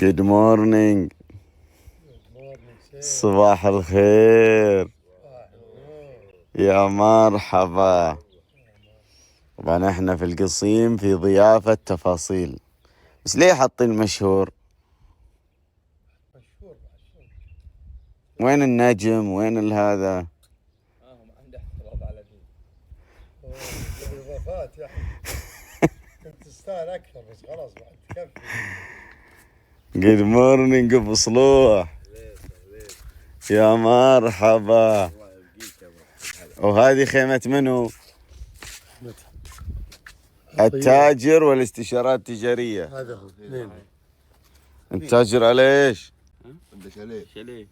Good morning. صباح الخير. يا مرحبا. طبعا احنا في القصيم في ضيافة تفاصيل، بس ليه حاطين مشهور؟ وين النجم؟ وين هذا؟ هم عنده احترام على دين. اضافات يا اخي. كنت تستاهل اكثر بس خلاص بعد تكفي. Good morning ابو صلوح. يا مرحبا. وهذه خيمة منو؟ التاجر والاستشارات التجارية. هذا هو. اثنين. انت تاجر على ايش؟ عنده شاليه. شاليه.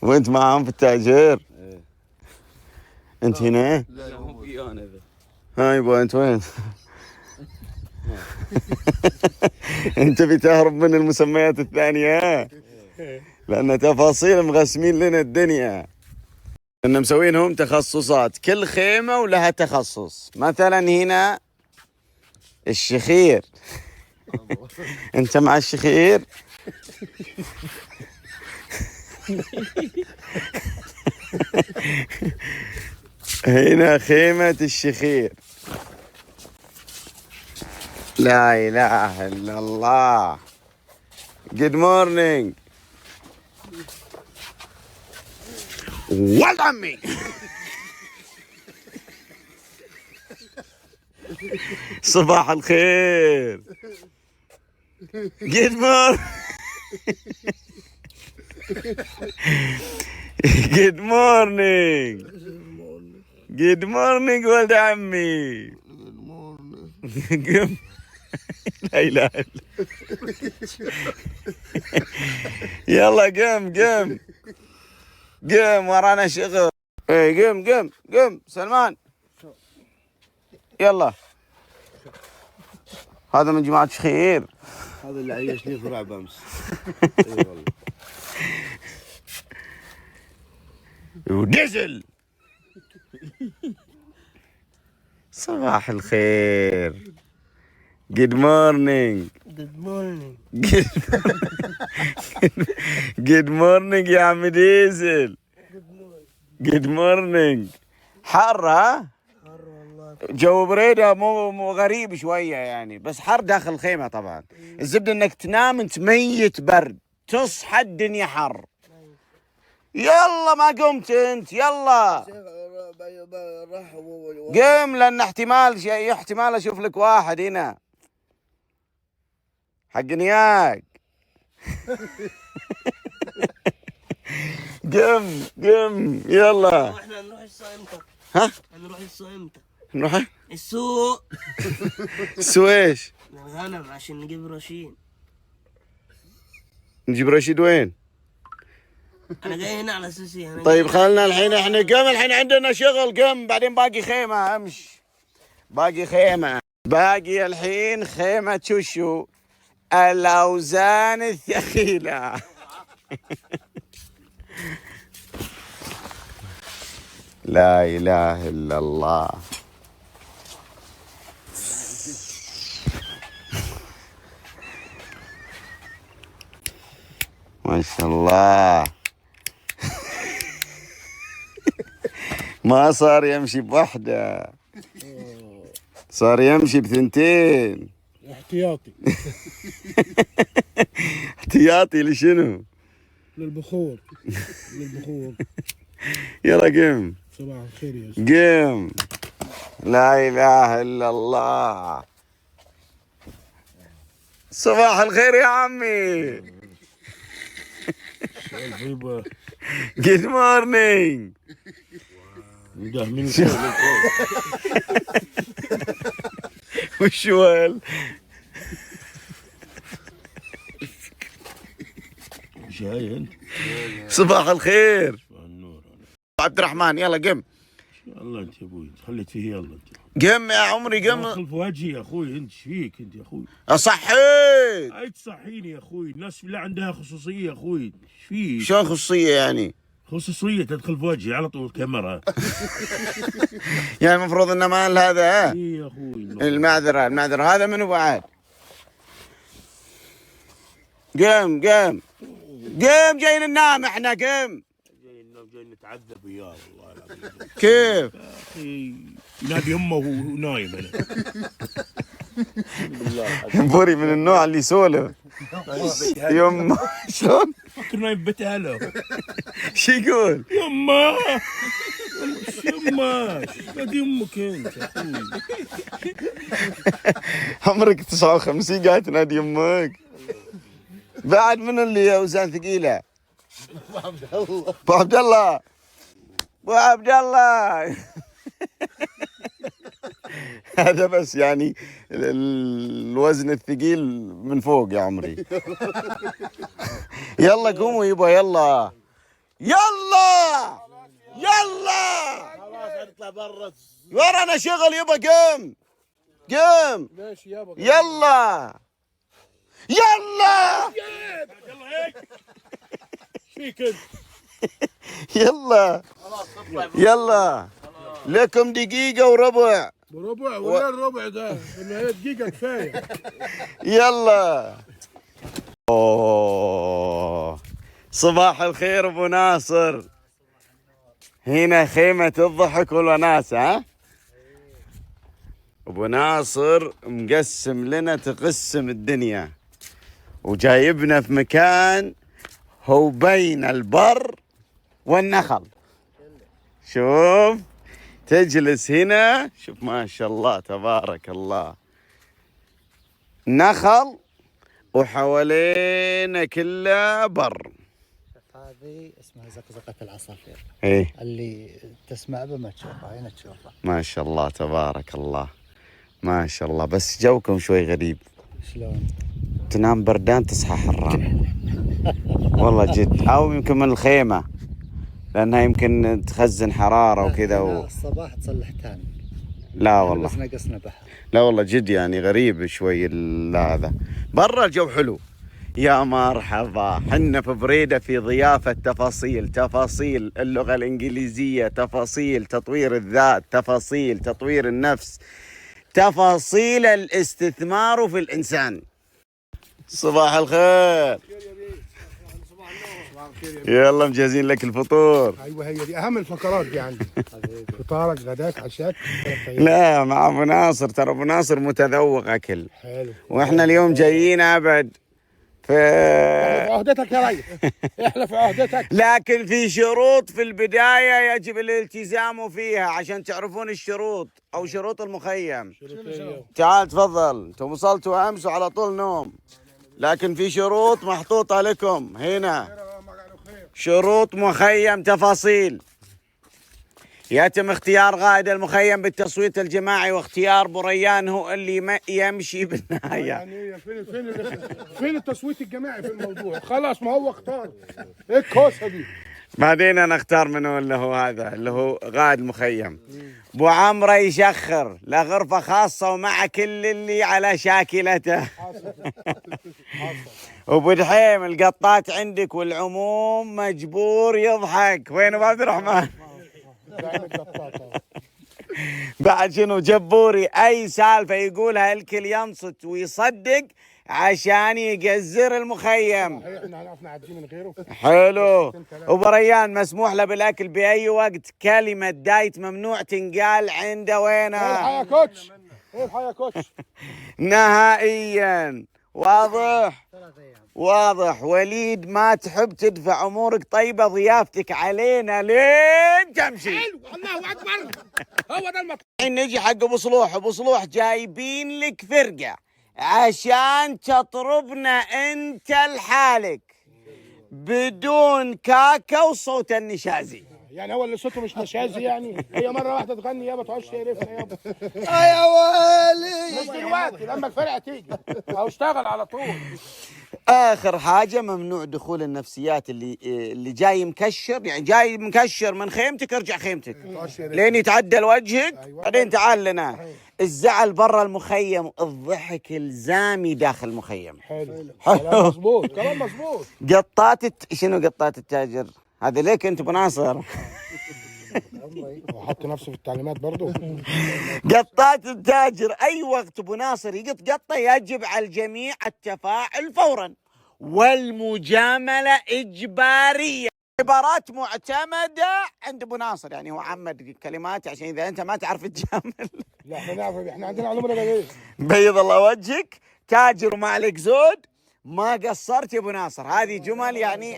وانت معهم في التاجر؟ انت هنا؟ لا مو في انا ذا. ها يبا انت وين؟ انت بتهرب من المسميات الثانية، لان تفاصيل مغسمين لنا الدنيا. ان مسوينهم تخصصات، كل خيمة ولها تخصص. مثلا هنا الشخير. انت مع الشخير؟ هنا خيمة الشخير. لا إله إلا الله. Good morning. ولد عمي. صباح الخير. Good morning. Good morning. Good morning ولد عمي. قم. لا إله إلا يلا قم قم قم، ورانا شغل. ايه قم قم قم سلمان، يلا. هذا من جماعة شخير. هذا اللي عيشني في رعب امس. اي والله. وديزل. صباح الخير. Good morning. Good morning. Good morning يا عم ديزل. Good morning. حر ها؟ حر والله. جو بريدة مو غريب شوية يعني، بس حر داخل الخيمة طبعا. الزبدة انك تنام انت ميت برد، تصحى الدنيا حر. يلا ما قمت انت، يلا قم، لان احتمال اشوف لك واحد هنا حق نياك. قم قم يلا. احنا نروح السوق امتى؟ ها؟ نروح السوق امتى؟ نروح السوق. السويش الغنم عشان نجيب رشيد. نجيب رشيد وين؟ انا جاي هنا على اساس ايه؟ طيب خلنا الحين احنا قم، الحين عندنا شغل. قم بعدين باقي خيمة، امشي. باقي خيمة، باقي الحين خيمة شوشو الأوزان الثقيلة. لا إله إلا الله. ما شاء الله. ما صار يمشي بوحدة، صار يمشي بثنتين. احتياطي. احتياطي لشنو؟ للبخور. للبخور. يلا قم صباح الخير يا قم. لا إله إلا الله. صباح الخير يا عمي. Good morning. وشوال. جاي انت؟ صباح الخير. عبد الرحمن يلا قم. يلا انت يا ابوي خليت فيه، يلا انت قم يا عمري قم. داخل في وجهي يا اخوي. انت ايش فيك انت يا اخوي؟ اصحيت. اي تصحيني يا اخوي؟ الناس اللي عندها خصوصيه يا اخوي. ايش فيك؟ شلون خصوصية يعني؟ خصوصية تدخل في وجهي على طول كاميرا. يعني المفروض انه مال هذا ها؟ اي يا اخوي. المعذرة هذا منو بعد؟ قم جايين ننام احنا قم. جاي نتعذب وياه والله العظيم. كيف؟ اخي ينادي امه وهو نايم انا. بوري من النوع اللي يسولف. يما شلون؟ فكر نايم بيت اهله. شو يقول؟ يما نادي امك انت يا اخوي. عمرك 59 قاعد تنادي امك. بعد من اللي اوزان ثقيله؟ ابو عبد الله. هذا بس يعني الوزن الثقيل من فوق يا عمري. يلا قوموا يبا يلا. خلاص نطلع برا. ورانا شغل يبا قم. ماشي يابا. يلا يلا هيك. فيك انت. يلا لكم دقيقة وربع. ربع ولا الربع ده؟ انه هي دقيقة كفاية. يلا. أوه. صباح الخير ابو ناصر. هنا خيمة الضحك والوناسة ها؟ ابو ناصر مقسم لنا تقسم الدنيا وجايبنا في مكان هو بين البر والنخل. شوف تجلس هنا شوف ما شاء الله تبارك الله نخل وحوالينا كله بر. هذه اسمها زقزقة العصافير. ايه اللي تسمع به ما تشوفها هنا تشوفها. ما شاء الله تبارك الله ما شاء الله. بس جوكم شوي غريب. شلون؟ تنام بردان تصحى حران. والله جد او يمكن من الخيمة لانها يمكن تخزن حرارة وكذا الصباح تصلح تان. لا والله بس نقصنا بحر. لا والله جد يعني غريب شوي هذا. برا الجو حلو. يا مرحبا حنا في بريدة في ضيافة تفاصيل اللغة الإنجليزية، تفاصيل تطوير الذات، تفاصيل تطوير النفس، تفاصيل الاستثمار في الإنسان. صباح الخير. يلا مجهزين لك الفطور. ايوه هي دي اهم الفقرات دي عندي. فطارك غداك عشاك. لا مع ابو ناصر، ترى ابو ناصر متذوق اكل. حلو. واحنا اليوم جايين ابد في عهدتك يا ريس. احنا في عهدتك. لكن في شروط في البداية يجب الالتزام فيها عشان تعرفون الشروط او شروط المخيم. تعال تفضل. انتم وصلتوا امس وعلى طول نوم، لكن في شروط محطوطة لكم هنا. شروط مخيم تفاصيل. يتم اختيار قائد المخيم بالتصويت الجماعي واختيار بريان هو اللي يمشي بالنهاية. يعني فين التصويت الجماعي في الموضوع؟ خلاص ما هو اختار. ايه الكوسه دي؟ بعدين انا اختار منه اللي هو هذا اللي هو قائد المخيم. ابو عمرو يشخر له غرفة خاصة ومع كل اللي على شاكلته. وابو دحيم القطات عندك والعموم مجبور يضحك. وين ابو عبد الرحمن؟ بعد شنو جبوري اي سالفة يقولها الكل ينصت ويصدق عشان يقزر المخيم. احنا عادين من غيره. حلو. وبريان مسموح له بالاكل باي وقت. كلمة دايت ممنوع تنقال عنده. وينها؟ الحق يا كوتش. الحق يا كوتش. نهائيا. واضح. وليد ما تحب تدفع امورك طيبة ضيافتك علينا لين تمشي. حلو الله اكبر. هو ده المطلوب. نجي حق ابو صلوح جايبين لك فرقة عشان تطربنا انت لحالك بدون كاكا وصوت النشازي. يعني هو اللي صوته مش نشازي يعني؟ هي مرة واحدة تغني يابا تعوش تعرفنا يابا. يا ويلي. مش دلوقتي لما الفرقة تيجي او اشتغل على طول. اخر حاجة ممنوع دخول النفسيات اللي جاي مكشر، يعني جاي مكشر من خيمتك ارجع خيمتك لين يتعدل وجهك. بعدين تعال لنا. الزعل برا المخيم، الضحك الزامي داخل المخيم. حلو. كلام مظبوط. شنو قطات التاجر هذا ليك انت ابو ناصر. وحط نفسه في التعليمات برضه. قطات التاجر اي وقت ابو ناصر يقط قطه يجب على الجميع التفاعل فورا، والمجامله اجباريه. عبارات معتمده عند ابو ناصر، يعني هو عمد كلمات عشان اذا انت ما تعرف تجامل. لا احنا نعرف، احنا عندنا علومنا ايه. بيض الله وجهك، تاجر وما عليك زود، ما قصرت يا ابو ناصر. هذه جمل يعني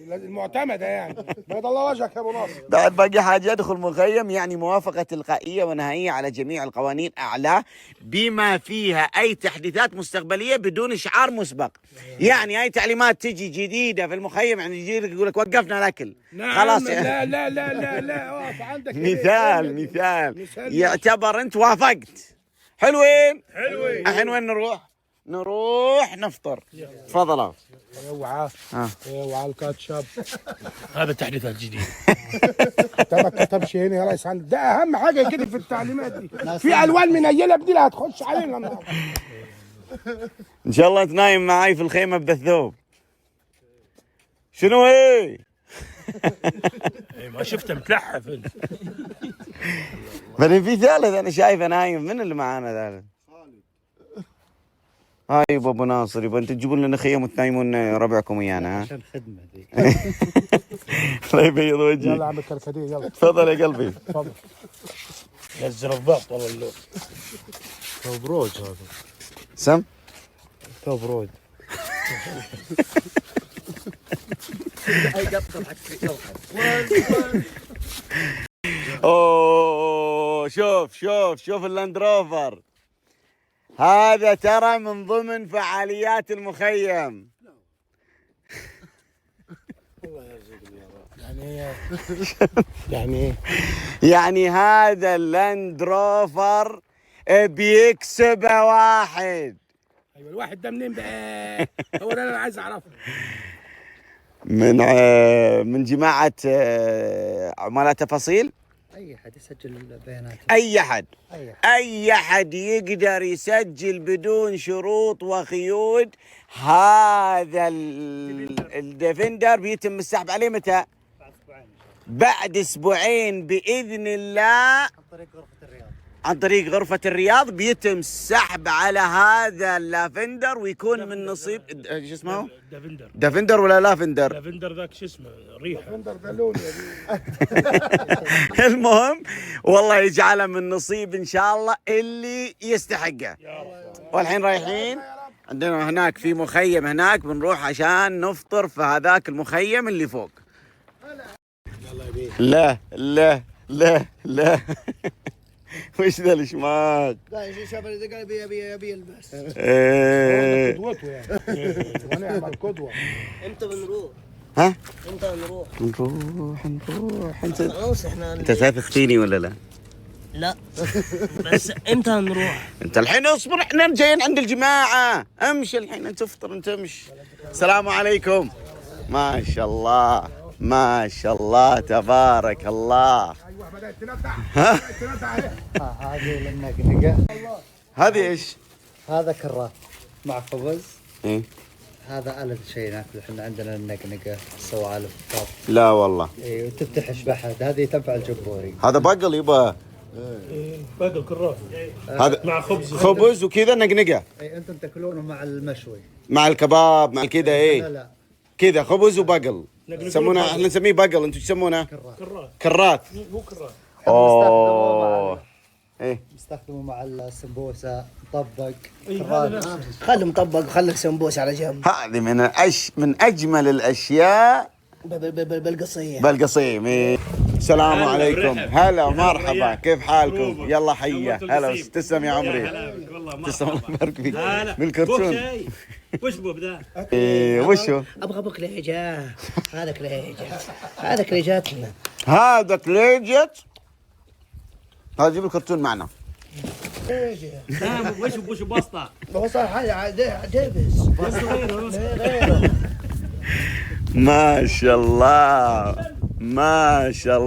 المعتمده يعني. بيض الله وجهك يا ابو ناصر. بعد باقي حاجة يدخل مخيم يعني موافقة تلقائية ونهائية على جميع القوانين أعلى بما فيها أي تحديثات مستقبلية بدون إشعار مسبق. يعني أي تعليمات تجي جديدة في المخيم يعني يجي لك يقول لك وقفنا الأكل. نعم. خلاص لا لا لا لا لا اقف عندك. مثال يعتبر أنت وافقت. حلوين. الحين وين نروح؟ نروح نفطر. تفضل. اوعى اوعى الكاتشب. هذا تحديثات جديدة. ما كتبش هنا يا ريس عندك، ده اهم حاجه كده في التعليمات دي. في الوان منيله بديلها هتخش علينا النهارده. إن شاء الله أنت نايم معاي في الخيمة بذا الثوب. شنو هي؟ ما شفته متلحف انت. بعدين في ثالث انا شايفه نايم. من اللي معانا ثالث؟ هاي يبا ابو ناصر، يبا انت تجيبون لنا خيم وتنايمون ربعكم ويانا. ها عشان خدمه ذي. الله يبيض يلا وجهي. يا عم الكركديه يلا. تفضل يا قلبي. تفضل. نزل الضغط والله اللون. ثوب روج هذا. سم ثوب روج. اوه شوف اللاند روفر هذا ترى من ضمن فعاليات المخيم. يعني هذا اللاند روفر بيكسبه واحد. ايوه الواحد ده منين بقى؟ هو ده انا عايز اعرفه. من جماعة عملاء تفاصيل. اي حد يسجل البيانات. اي حد يقدر يسجل بدون شروط وقيود. هذا الديفندر بيتم السحب عليه متى؟ بعد اسبوعين باذن الله. عن طريق غرفة الرياض بيتم السحب على هذا اللافندر ويكون من نصيب شو اسمه؟ دافندر ولا لافندر؟ لافندر ذاك شو اسمه ريحه. لافندر ده لون المهم والله يجعله من نصيب ان شاء الله اللي يستحقه. والحين رايحين عندنا هناك في مخيم هناك بنروح عشان نفطر في هذاك المخيم اللي فوق. لا لا لا لا وش ذا الشماغ؟ لا شوف اللي قال ابي البس. قدوته يعني. ونعمل قدوه. امتى بنروح؟ ها؟ امتى بنروح؟ نروح خلاص احنا انت تثق فيني ولا لا؟ لا بس امتى نروح؟ انت الحين اصبر، احنا جايين عند الجماعه. امشي الحين انت افطر انت امشي. السلام عليكم. ما شاء الله ما شاء الله تبارك الله. ايوه بدات تندع. ها؟ هذه للنقنقه. هذه ايش؟ هذا كرات مع خبز. ايه هذا ألذ شيء ناكله احنا عندنا النقنقه السوالف الطب. لا والله. اي وتفتح بحد هذه تنفع الجبوري. هذا بقل يبا. باقي الكراث. هذا مع خبز وكذا نقنقه. اي انتم تاكلونه مع المشوي. مع الكباب مع كذا لا ايه. لا كذا خبز وبقل. يسمونه احنا نسميه بقل، انتم تسمونه؟ كرات. مو كراث. اوه ايه نستخدمه مع السمبوسه مطبق. خلي مطبق وخلي السمبوس على جنب. هذه من اجمل الاشياء بالقصية. بالقصيم. إيه. السلام عليكم. هلا مرحبا كيف حالكم؟ يلا حيه هلا تسلم يا عمري. تسلم الله يبارك فيك. بالكرتون. وش بو بذا؟ ايه وشو؟ ابغى كليجة. هذا كليجة. هذا كليجاتنا. هذا كليجت. هذا جيب الكرتون معنا. وش بسطة؟ هو صار حاجة ديفيس. ما شاء الله ما شاء الله.